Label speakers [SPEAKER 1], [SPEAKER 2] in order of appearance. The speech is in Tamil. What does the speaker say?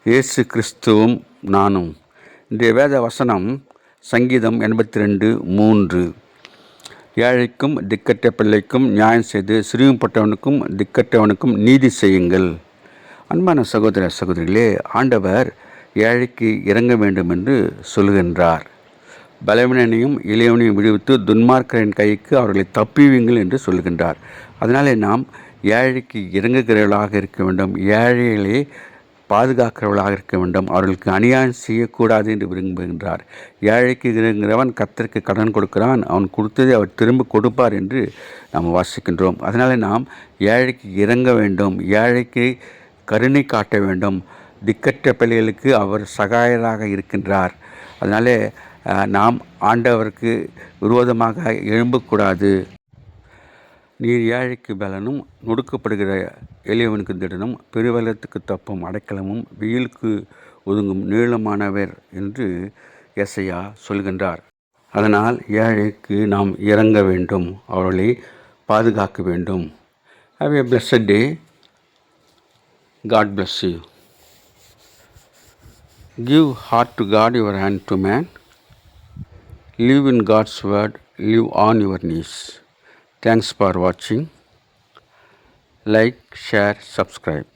[SPEAKER 1] இயேசு கிறிஸ்துவும் நானும். இன்றைய வேத வசனம் சங்கீதம் 82:3. ஏழைக்கும் திக்கற்ற பிள்ளைக்கும் நியாயம் செய்து சிறுமைப்பட்டவனுக்கும் திக்கற்றவனுக்கும் நீதி செய்யுங்கள். அன்பான சகோதர சகோதரிகளே, ஆண்டவர் ஏழைக்கு இறங்க வேண்டும் என்று சொல்கின்றார். பலவீனனையும் எளியவனையும் விடுவித்து துன்மார்க்கரின் கைக்கு அவர்களை தப்புவீங்கள் என்று சொல்கின்றார். அதனாலே நாம் ஏழைக்கு இறங்குகிறவர்களாக இருக்க வேண்டும். ஏழைகளை பாதுகாக்கிறவர்களாக இருக்க வேண்டும். அவர்களுக்கு அநியாயம் செய்யக்கூடாது என்று விரும்புகின்றார். ஏழைக்கு இறங்குகிறவன் கர்த்தருக்கு கடன் கொடுக்கிறான், அவன் கொடுத்ததை அவர் திரும்ப கொடுப்பார் என்று நாம் வாசிக்கின்றோம். அதனால் நாம் ஏழைக்கு இறங்க வேண்டும், ஏழைக்கு கருணை காட்ட வேண்டும். திக்கற்ற பிள்ளைகளுக்கு அவர் சகாயராக இருக்கின்றார். அதனாலே நாம் ஆண்டவருக்கு விரோதமாக எழும்பக்கூடாது. நீர் ஏழைக்கு பலனும் நொடுக்கப்படுகிற எளியவனுக்கு திடனும் பெருவெள்ளத்துக்கு தப்பும் அடைக்கலமும் வெயிலுக்கு ஒதுங்கும் நீளமானவர் என்று எசையா சொல்கின்றார். அதனால் ஏழைக்கு நாம் இறங்க வேண்டும், அவர்களை பாதுகாக்க வேண்டும். Have a blessed day. God bless you. Give heart to God, your hand to man. Live in God's word, live on your knees. Thanks for watching. Like, share, subscribe.